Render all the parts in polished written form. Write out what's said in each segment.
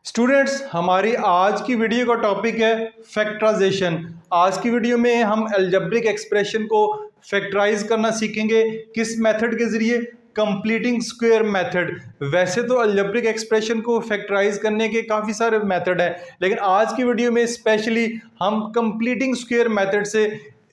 Students, हमारी आज की वीडियो का टॉपिक है फैक्टराइजेशन। आज की वीडियो में हम अलजेब्रिक एक्सप्रेशन को फैक्टराइज करना सीखेंगे। किस मेथड के जरिए? Completing square method. वैसे तो अलजेब्रिक एक्सप्रेशन को फैक्टराइज करने के काफ़ी सारे मेथड हैं, लेकिन आज की वीडियो में स्पेशली हम कंप्लीटिंग स्क्वायर मेथड से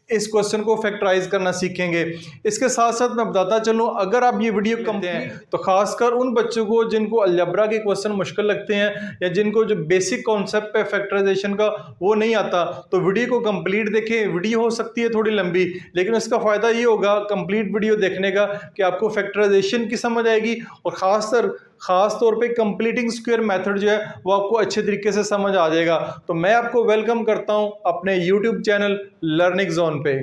इस क्वेश्चन को फैक्टराइज करना सीखेंगे। इसके साथ साथ मैं बताता चलूं, अगर आप ये वीडियो करते हैं तो खासकर उन बच्चों को जिनको अलजेब्रा के क्वेश्चन मुश्किल लगते हैं या जिनको जो बेसिक कॉन्सेप्ट है फैक्टराइजेशन का वो नहीं आता, तो वीडियो को कंप्लीट देखें। वीडियो हो सकती है थोड़ी लंबी, लेकिन इसका फायदा ये होगा कंप्लीट वीडियो देखने का कि आपको फैक्टराइजेशन की समझ आएगी और खास तौर पे कंप्लीटिंग स्क्वायर मेथड जो है वो आपको अच्छे तरीके से समझ आ जाएगा। तो मैं आपको वेलकम करता हूं अपने यूट्यूब चैनल लर्निंग जोन पे।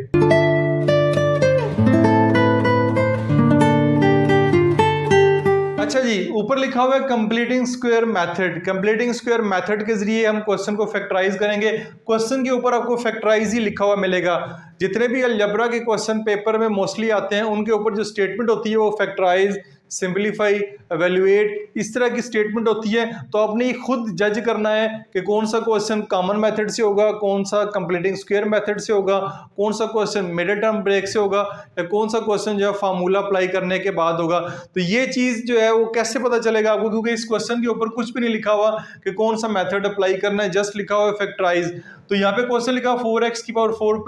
अच्छा जी, ऊपर लिखा हुआ है completing square method. Completing square method के जरिए हम क्वेश्चन को फैक्टराइज करेंगे। क्वेश्चन के ऊपर आपको फैक्टराइज ही लिखा हुआ मिलेगा। जितने भी अलजेब्रा के क्वेश्चन पेपर में मोस्टली आते हैं उनके ऊपर जो स्टेटमेंट होती है वो फैक्टराइज, सिंपलीफाई, एवेल्युएट, इस तरह की स्टेटमेंट होती है। तो आपने ये खुद जज करना है कि कौन सा क्वेश्चन कॉमन मेथड से होगा, कौन सा कंप्लीटिंग स्क्वायर मेथड से होगा, कौन सा क्वेश्चन मिडिल टर्म ब्रेक से होगा या कौन सा क्वेश्चन जो है फार्मूला अप्लाई करने के बाद होगा। तो ये चीज़ जो है वो कैसे पता चलेगा आपको, क्योंकि इस क्वेश्चन के ऊपर कुछ भी नहीं लिखा हुआ कि कौन सा मेथड अप्लाई करना है, जस्ट लिखा हुआ है फैक्टराइज। तो यहाँ पे क्वेश्चन लिखा 4x⁴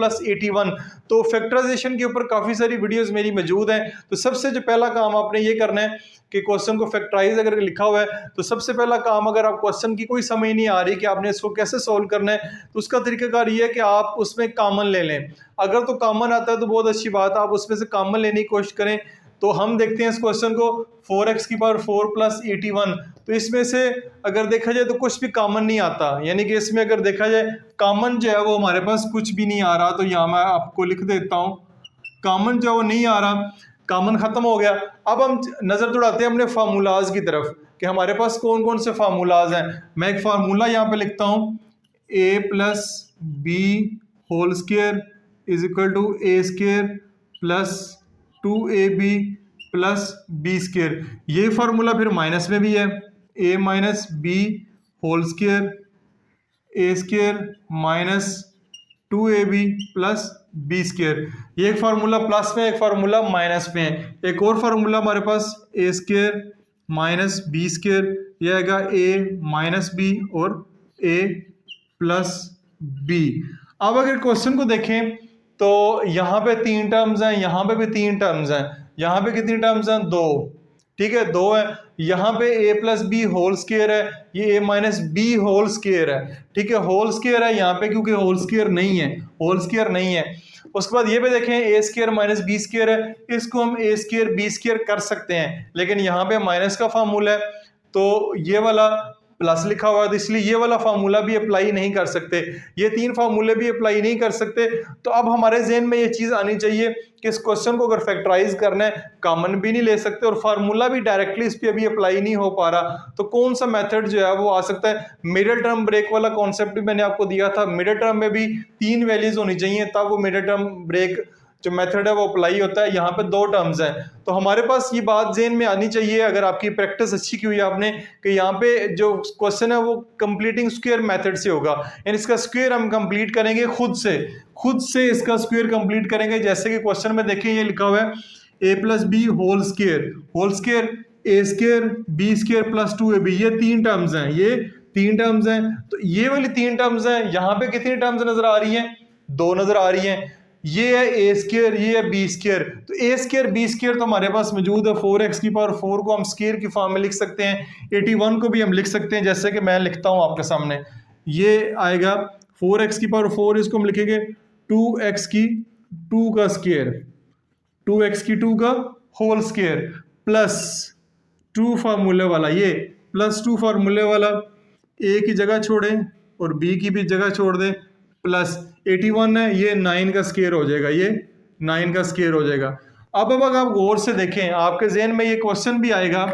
+ 81। तो फैक्टराइजेशन के ऊपर काफ़ी सारी वीडियोस मेरी मौजूद हैं। तो सबसे जो पहला काम आपने ये करना है कि क्वेश्चन को फैक्टराइज अगर लिखा हुआ है तो सबसे पहला काम, अगर आप क्वेश्चन की कोई समझ नहीं आ रही कि आपने इसको कैसे सोल्व करना है, तो उसका तरीकाकार ये है कि आप उसमें कॉमन ले लें। अगर तो कॉमन आता है तो बहुत अच्छी बात है, आप उसमें से कॉमन लेने की कोशिश करें। तो हम देखते हैं इस क्वेश्चन को 4x⁴ + 81। तो इसमें से अगर देखा जाए तो कुछ भी कॉमन नहीं आता, यानी कि इसमें अगर देखा जाए कॉमन जो है वो हमारे पास कुछ भी नहीं आ रहा। तो यहाँ मैं आपको लिख देता हूँ, कॉमन जो है वो नहीं आ रहा, कॉमन खत्म हो गया। अब हम नजर दौड़ाते हैं अपने फार्मूलाज की तरफ कि हमारे पास कौन कौन से फार्मूलाज हैं। मैं एक फार्मूला यहाँ पे लिखता हूँ, a + b² = a² + 2ab + b²। ये फार्मूला फिर माइनस में भी है, a - b² a² - 2ab + b²। ये एक फार्मूला प्लस में, एक फार्मूला माइनस में है। एक और फार्मूला हमारे पास a² - b², यह आएगा a - b और a + b। अब अगर क्वेश्चन को देखें तो यहाँ पे 3 टर्म्स हैं, यहाँ पे भी 3 टर्म्स हैं। यहाँ पे कितनी टर्म्स हैं? 2। ठीक है, 2 है। यहाँ पे a + b² है, ये a - b² है। ठीक है, होल स्क्वायर है यहाँ पे, क्योंकि होल स्क्वायर नहीं है। उसके बाद ये भी देखें a² - b² है, इसको हम a² b² कर सकते हैं, लेकिन यहाँ पे माइनस का फार्मूला है तो ये वाला प्लस लिखा हुआ है, तो इसलिए ये वाला फार्मूला भी अप्लाई नहीं कर सकते। ये 3 फार्मूले भी अप्लाई नहीं कर सकते। तो अब हमारे ज़हन में ये चीज़ आनी चाहिए कि इस क्वेश्चन को अगर फैक्टराइज करना है, कॉमन भी नहीं ले सकते और फार्मूला भी डायरेक्टली इस पर अभी अप्लाई नहीं हो पा रहा, तो कौन सा मेथड जो है वो आ सकता है? मिडिल टर्म ब्रेक वाला कॉन्सेप्ट भी मैंने आपको दिया था। मिडिल टर्म में भी 3 वैल्यूज होनी चाहिए, तब वो मिडिल टर्म ब्रेक जो मेथड है वो अप्लाई होता है। यहाँ पे 2 टर्म्स हैं, तो हमारे पास ये बात ज़हन में आनी चाहिए, अगर आपकी प्रैक्टिस अच्छी की हुई है आपने, कि यहाँ पे जो क्वेश्चन है वो कंप्लीटिंग स्क्वायर मेथड से होगा, यानी इसका स्क्वायर हम कंप्लीट करेंगे खुद से इसका स्क्वायर कंप्लीट करेंगे। जैसे कि क्वेश्चन में देखें, ये लिखा हुआ है a + b² a² b² + 2ab। ये 3 टर्म्स हैं, तो ये वाली 3 टर्म्स हैं। यहाँ पे कितनी टर्म्स नजर आ रही हैं? 2 नजर आ रही हैं। ये है a², ये है b²। तो a² b² तो हमारे पास मौजूद है। 4x⁴ को हम स्क्वायर की फॉर्म में लिख सकते हैं, 81 को भी हम लिख सकते हैं, जैसे कि मैं लिखता हूं आपके सामने। ये आएगा 4x⁴, इसको हम लिखेंगे 2x⁴ का स्क्वायर प्लस 2 फार्मूले वाला, ये +2 फार्मूले वाला, a की जगह छोड़ें और b की भी जगह छोड़ दें, प्लस 81 है, ये 9 का स्क्वायर हो जाएगा, ये 9 का स्क्वायर हो जाएगा। अब अगर आप गौर से देखें, आपके जहन में ये क्वेश्चन भी आएगा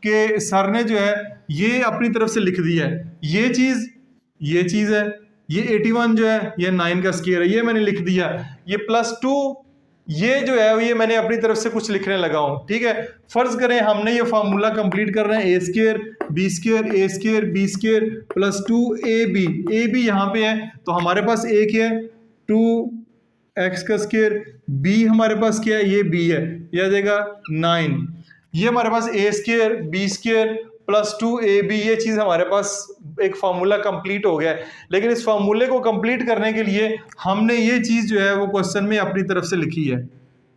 कि सर ने जो है ये अपनी तरफ से लिख दिया है, ये चीज़ है, ये 81 जो है ये 9 का स्क्वायर है, ये मैंने लिख दिया। ये +2 ये जो है ये मैंने अपनी तरफ से कुछ लिखने लगा हूँ, ठीक है। फर्ज करें हमने ये फार्मूला कंप्लीट कर रहे हैं, a square b square a square b square plus 2ab यहाँ पे है तो हमारे पास ए क्या है 2x का स्क्र, b हमारे पास क्या है, ये b है, यह आ जाएगा 9। ये हमारे पास a square b square plus 2ab ये चीज़ हमारे पास एक फार्मूला कंप्लीट हो गया है। लेकिन इस फार्मूले को कंप्लीट करने के लिए हमने ये चीज़ जो है वो क्वेश्चन में अपनी तरफ से लिखी है,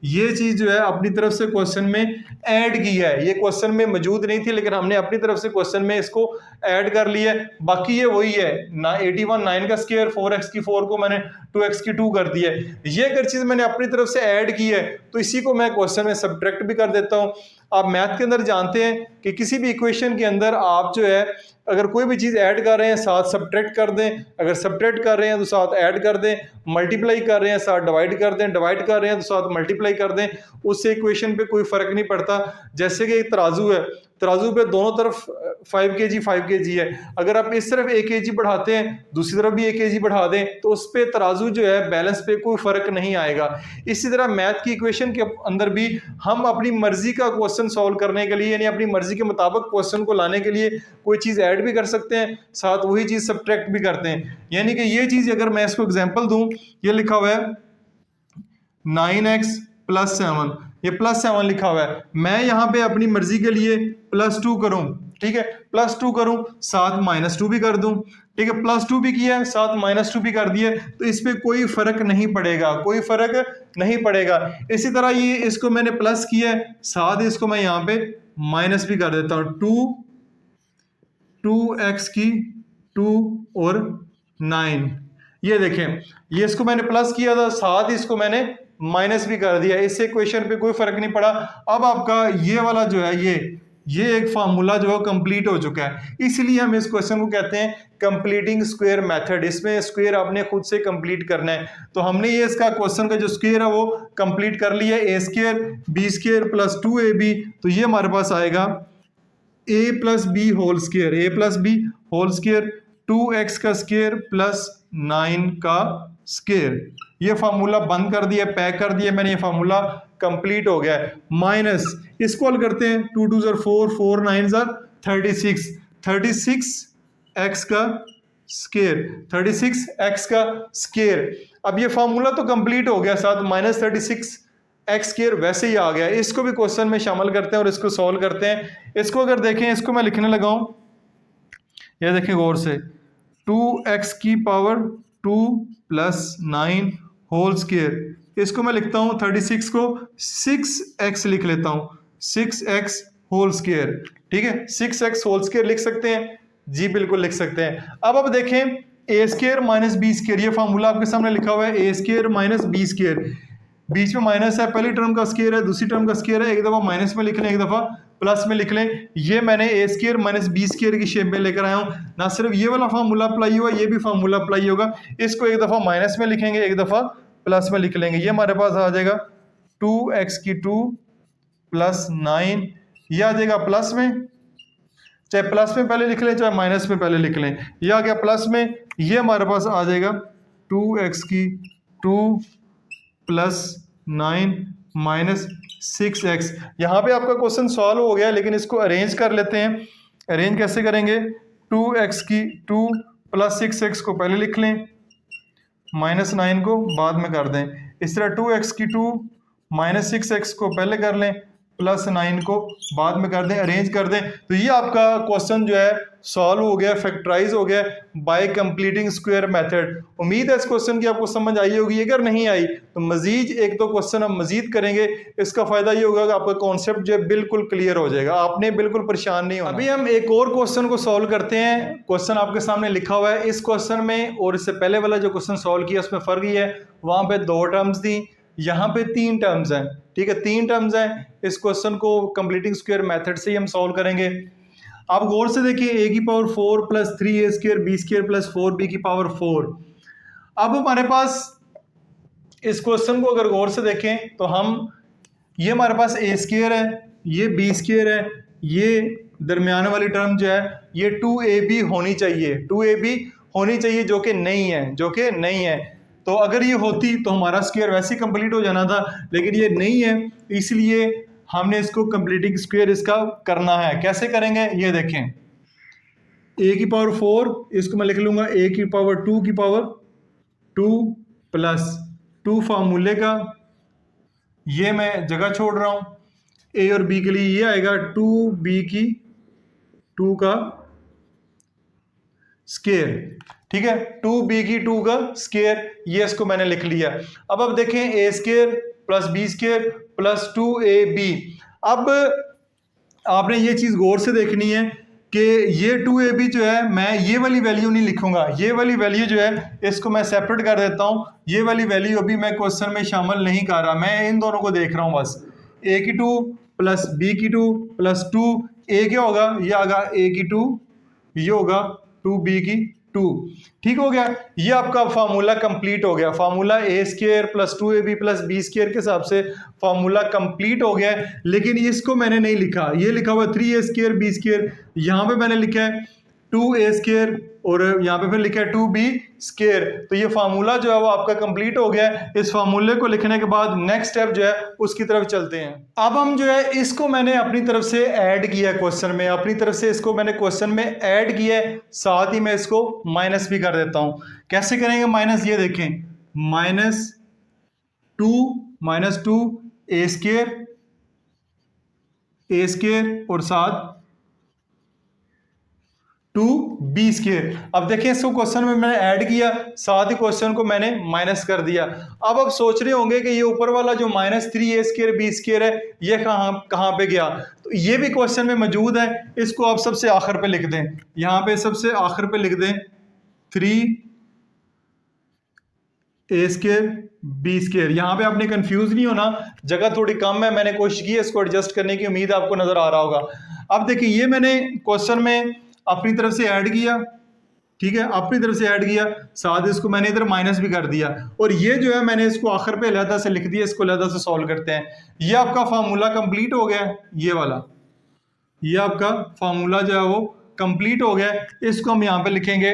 ये चीज़ जो है अपनी तरफ से क्वेश्चन में ऐड की है। ये क्वेश्चन में मौजूद नहीं थी लेकिन हमने अपनी तरफ से क्वेश्चन में इसको ऐड कर लिया है। बाकी ये वही है ना, 81 9 का स्क्वायर 4x की 4 को मैंने 2x की 2 कर दिया है। ये अगर चीज़ मैंने अपनी तरफ से ऐड की है तो इसी को मैं क्वेश्चन में सब्ट्रैक्ट भी कर देता हूँ। आप मैथ के अंदर जानते हैं कि किसी भी इक्वेशन के अंदर आप जो है अगर कोई भी चीज़ ऐड कर रहे हैं साथ सब्ट्रैक्ट कर दें, अगर सब्ट्रैक्ट कर रहे हैं तो साथ ऐड कर दें, मल्टीप्लाई कर रहे हैं साथ डिवाइड कर दें, डिवाइड कर रहे हैं तो साथ मल्टीप्लाई कर दें, उससे इक्वेशन पे कोई फ़र्क नहीं पड़ता। जैसे कि एक तराजू है, तराजू पे दोनों तरफ 5 kg है, अगर आप इस तरफ 1 kg बढ़ाते हैं दूसरी तरफ भी 1 kg बढ़ा दें तो उस पे तराजू जो है बैलेंस पे कोई फ़र्क नहीं आएगा। इसी तरह मैथ की इक्वेशन के अंदर भी हम अपनी मर्जी का क्वेश्चन सॉल्व करने के लिए यानी अपनी मर्जी के मुताबिक क्वेश्चन को लाने के लिए कोई चीज़ ऐड भी कर सकते हैं साथ वही चीज़ सब्ट्रैक्ट भी करते हैं। यानी कि ये चीज़ अगर मैं इसको एग्जाम्पल दूँ, ये लिखा हुआ है 9x प्लस 7, ये प्लस 7 लिखा हुआ है, मैं यहाँ पे अपनी मर्जी के लिए प्लस 2 करूँ, ठीक है, प्लस 2 करूँ साथ माइनस 2 भी कर दूँ, ठीक है, प्लस 2 भी किया है साथ माइनस 2 भी कर दिए तो इस पे कोई फर्क नहीं पड़ेगा, कोई फर्क नहीं पड़ेगा। इसी तरह ये इसको मैंने प्लस किया है साथ इसको मैं यहाँ पे माइनस भी कर देता हूँ, 2x की 2 और 9, ये देखें ये इसको मैंने प्लस किया था साथ इसको मैंने माइनस भी कर दिया, इससे इक्वेशन पे कोई फर्क नहीं पड़ा। अब आपका ये वाला जो है ये एक फार्मूला जो है कंप्लीट हो चुका है, इसलिए हम इस क्वेश्चन को कहते हैं कंप्लीटिंग स्क्वायर मेथड। इसमें स्क्वायर आपने खुद से कंप्लीट करना है, तो हमने ये इसका क्वेश्चन का जो स्क्वायर है वो कंप्लीट कर लिया, a square B square plus 2ab, तो ये हमारे पास आएगा a plus b whole square, a plus b whole square 2x का स्क्वायर प्लस 9 का स्क्वायर। ये फार्मूला बंद कर दिया, पैक कर दिया मैंने, ये फार्मूला कंप्लीट हो गया है। माइनस इसको हल करते हैं, 2 2 4 4 9 36, 36x का स्क्वायर, 36x का स्क्वायर। अब ये फार्मूला तो कंप्लीट हो गया साथ माइनस 36x स्क्वायर वैसे ही आ गया। इसको भी क्वेश्चन में शामिल करते हैं और इसको सॉल्व करते हैं। इसको अगर देखें, इसको मैं लिखने लगा हूं, ये देखें गौर से, 2x की पावर 2 प्लस 9 होल स्क्वायर, इसको मैं लिखता हूँ 36 को 6x लिख लेता हूँ, 6x होल स्क्वायर, ठीक है, 6x होल स्क्वायर लिख सकते हैं जी, बिल्कुल लिख सकते हैं। अब देखें ए स्क्वायर माइनस बी स्क्वायर, ये फार्मूला आपके सामने लिखा हुआ है, ए स्क्वायर माइनस बी स्क्वायर, बीच में माइनस है, पहली टर्म का स्क्वायर है दूसरी टर्म का स्क्वायर है, एक दफ़ा माइनस में लिख लें एक दफ़ा प्लस में लिख लें। ये मैंने ए स्क्वायर माइनस बी स्क्वायर की शेप में लेकर आया हूँ। ना सिर्फ ये वाला फार्मूला अप्लाई हुआ, ये भी फार्मूला अप्लाई होगा। इसको एक दफ़ा माइनस में लिखेंगे एक दफ़ा प्लस में लिख लेंगे, ये हमारे पास आ जाएगा 2x की 2 प्लस 9, ये आ जाएगा प्लस में, चाहे प्लस में पहले लिख लें चाहे माइनस में पहले लिख लें, ये आ गया प्लस में। ये हमारे पास आ जाएगा 2x की 2 प्लस 9 माइनस 6x। यहाँ पे आपका क्वेश्चन सॉल्व हो गया, लेकिन इसको अरेंज कर लेते हैं। अरेंज कैसे करेंगे, 2x की 2 प्लस 6x को पहले लिख लें, माइनस 9 को बाद में कर दें। इस तरह 2x की 2 माइनस 6x को पहले कर लें, प्लस 9 को बाद में कर दें, अरेंज कर दें। तो ये आपका क्वेश्चन जो है सॉल्व हो गया, फैक्टराइज हो गया बाय कंप्लीटिंग स्क्वायर मेथड। उम्मीद है इस क्वेश्चन की आपको समझ आई होगी। अगर नहीं आई तो मजीद एक दो क्वेश्चन हम मजीद करेंगे, इसका फायदा ये होगा कि आपका कॉन्सेप्ट जो है बिल्कुल क्लियर हो जाएगा, आपने बिल्कुल परेशान नहीं होना। अभी हम एक और क्वेश्चन को सॉल्व करते हैं। क्वेश्चन आपके सामने लिखा हुआ है। इस क्वेश्चन में और इससे पहले वाला जो क्वेश्चन सॉल्व किया उसमें फर्क ये है, वहां पे 2 टर्म्स थी, यहाँ पे 3 टर्म्स हैं, ठीक है, 3 टर्म्स हैं। इस क्वेश्चन को कंप्लीटिंग स्क्वायर मेथड से ही हम सॉल्व करेंगे। आप गौर से देखिए, a की power 4 plus 3a square B square plus 4b की पावर 4। अब हमारे पास इस क्वेश्चन को अगर गौर से देखें तो हम, ये हमारे पास a स्क्वायर है, ये b स्क्वायर है, ये दरमियान वाली टर्म जो है ये 2ab होनी चाहिए, 2ab होनी चाहिए, जो कि नहीं है, जो कि नहीं है। तो अगर ये होती तो हमारा स्क्वायर वैसे ही कंप्लीट हो जाना था, लेकिन ये नहीं है, इसलिए हमने इसको कंप्लीटिंग स्क्वायर इसका करना है। कैसे करेंगे ये देखें, a की पावर 4, इसको मैं लिख लूंगा a की पावर 2 की पावर 2 प्लस 2 फार्मूले का, ये मैं जगह छोड़ रहा हूं, a और b के लिए ये आएगा 2b की 2 का स्क्वायर, ठीक है, 2b की 2 का स्क्वायर, ये इसको मैंने लिख लिया। अब देखें a square plus b square plus 2ab। अब आपने ये चीज गौर से देखनी है कि ये 2ab जो है, मैं ये वाली वैल्यू नहीं लिखूंगा, ये वाली वैल्यू जो है इसको मैं सेपरेट कर देता हूं। ये वाली वैल्यू अभी मैं क्वेश्चन में शामिल नहीं कर रहा, मैं इन दोनों को देख रहा हूं बस। a की 2 प्लस b की 2 प्लस 2, a क्या होगा, ये आगा a की 2, ये होगा 2b की 2, ठीक हो गया। ये आपका फार्मूला कंप्लीट हो गया, formula a square plus 2ab plus b square के हिसाब से फार्मूला कंप्लीट हो गया है। लेकिन इसको मैंने नहीं लिखा, ये लिखा हुआ 3a स्क्वायर b स्क्वायर, यहाँ पे मैंने लिखा है 2a स्क्वायर और यहाँ पे फिर लिखा है 2b स्क्वायर। तो ये फार्मूला जो है वो आपका कंप्लीट हो गया है। इस फार्मूले को लिखने के बाद नेक्स्ट स्टेप जो है उसकी तरफ चलते हैं। अब हम जो है इसको मैंने अपनी तरफ से ऐड किया क्वेश्चन में, अपनी तरफ से इसको मैंने क्वेश्चन में ऐड किया है, साथ ही मैं इसको माइनस भी कर देता हूं। कैसे करेंगे माइनस, ये देखें, -2 a स्क्वायर और साथ 2b स्क्वायर। अब देखें इसको क्वेश्चन में मैंने ऐड किया, साथ ही क्वेश्चन को मैंने माइनस कर दिया। अब आप सोच रहे होंगे कि ये ऊपर वाला जो -3a स्क्वायर b स्क्वायर है ये कहां पे गया, तो ये भी क्वेश्चन में मौजूद है। इसको आप सबसे आखिर पे लिख दें, यहां पे सबसे आखिर पे लिख दें 3a स्क्वायर b स्क्वायर। यहां पे आपने कंफ्यूज नहीं होना, जगह थोड़ी कम है, मैंने कोशिश की है इसको एडजस्ट करने की, उम्मीद आपको नजर आ रहा होगा। अब देखिए ये मैंने क्वेश्चन में अपनी तरफ से ऐड किया, ठीक है, अपनी तरफ से ऐड किया, साथ इसको मैंने इधर माइनस भी कर दिया, और ये जो है मैंने इसको आखिर पे अलहदा से लिख दिया। इसको अलहदा से सॉल्व करते हैं। ये आपका फार्मूला कंप्लीट हो गया है, ये वाला, ये आपका फार्मूला जो है वो कंप्लीट हो गया है। इसको हम यहां पे लिखेंगे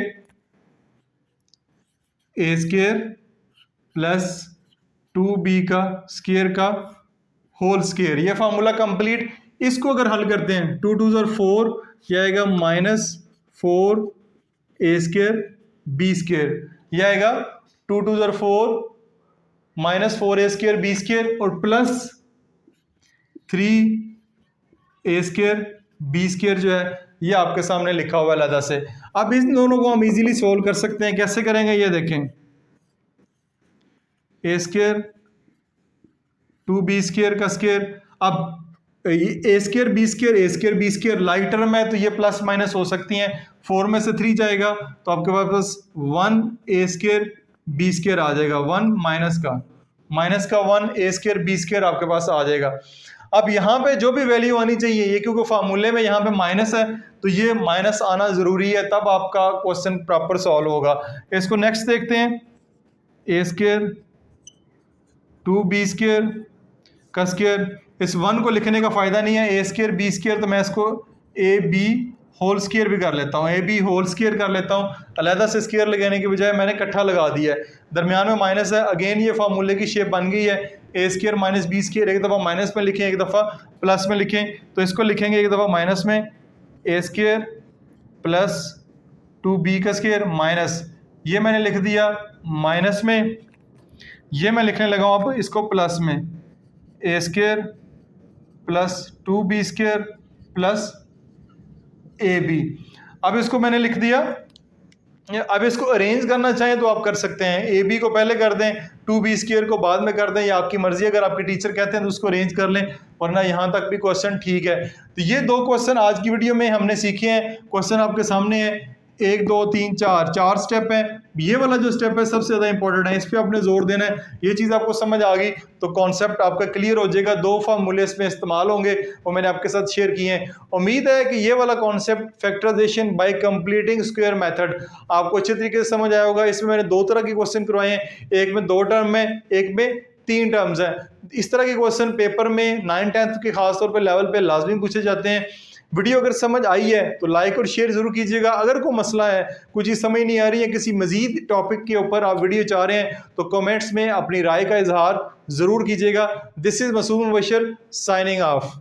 a स्क्वायर प्लस 2b का स्क्वायर का होल स्क्वायर, ये फार्मूला कंप्लीट। इसको अगर हल करते हैं 2 2 4, यह आएगा -4a स्क्वायर b स्क्वायर, यह आएगा 2 2 4 -4a स्क्वायर b स्क्वायर और plus 3a square b square जो है ये आपके सामने लिखा हुआ है अलग से। अब इन दोनों को हम इजीली सोल्व कर सकते हैं। कैसे करेंगे ये देखें, a स्क्वायर 2b स्क्वायर का स्क्वायर, अब a square b square light term है तो ये प्लस माइनस हो सकती हैं, 4 में से 3 जाएगा तो आपके पास 1a स्क्वायर b स्क्वायर आ जाएगा, 1 माइनस का 1 a स्क्वायर b स्क्वायर आपके पास आ जाएगा। अब यहाँ पे जो भी वैल्यू आनी चाहिए, ये क्योंकि फार्मूले में यहाँ पे माइनस है तो ये माइनस आना जरूरी है, तब आपका क्वेश्चन प्रॉपर सॉल्व होगा। इसको नेक्स्ट देखते हैं, a स्क्वायर 2b स्क्वायर का स्क्वायर, इस 1 को लिखने का फायदा नहीं है, a स्क्वायर b स्क्वायर, तो मैं इसको ab होल स्क्वायर भी कर लेता हूँ, ab होल स्क्वायर कर लेता हूँ। अलहदा से स्क्वायर लगाने की बजाय मैंने इकट्ठा लगा दिया है, दरमियान में माइनस है, अगेन ये फार्मूले की शेप बन गई है। a square minus b square, एक दफ़ा माइनस में लिखें एक दफ़ा प्लस में लिखें, तो इसको लिखेंगे एक दफ़ा माइनस में a स्क्वायर प्लस 2b का स्क्वायर माइनस, ये मैंने लिख दिया माइनस में, ये मैं लिखने लगा हूँ अब इसको प्लस में, a square plus 2b square plus ab। अब इसको मैंने लिख दिया। अब इसको अरेंज करना चाहें तो आप कर सकते हैं, ab को पहले कर दें, 2b स्क्वायर को बाद में कर दें, या आपकी मर्जी, अगर आपके टीचर कहते हैं तो उसको अरेंज कर लें, वरना यहाँ तक भी क्वेश्चन ठीक है। तो ये 2 क्वेश्चन आज की वीडियो में हमने सीखे हैं। क्वेश्चन आपके सामने है, 1 2 3 4 स्टेप है। ये वाला जो स्टेप है सबसे ज़्यादा इंपॉर्टेंट है, इस पर आपने जोर देना है। ये चीज़ आपको समझ आ गई तो कॉन्सेप्ट आपका क्लियर हो जाएगा। 2 फार्मूले इसमें इस्तेमाल होंगे, वो मैंने आपके साथ शेयर किए हैं। उम्मीद है कि ये वाला concept factorization by completing square method आपको अच्छे तरीके से समझ आया होगा। इसमें मैंने 2 तरह के क्वेश्चन करवाए हैं, एक में 2 टर्म है, एक में 3 टर्म्स हैं। इस तरह के क्वेश्चन पेपर में 9th 10th के खासतौर पर लेवल पे लाजमी पूछे जाते हैं। वीडियो अगर समझ आई है तो लाइक और शेयर जरूर कीजिएगा। अगर कोई मसला है, कुछ चीज़ समझ नहीं आ रही है, किसी मजीद टॉपिक के ऊपर आप वीडियो चाह रहे हैं तो कमेंट्स में अपनी राय का इजहार ज़रूर कीजिएगा। This is Masoom Mubashar signing of.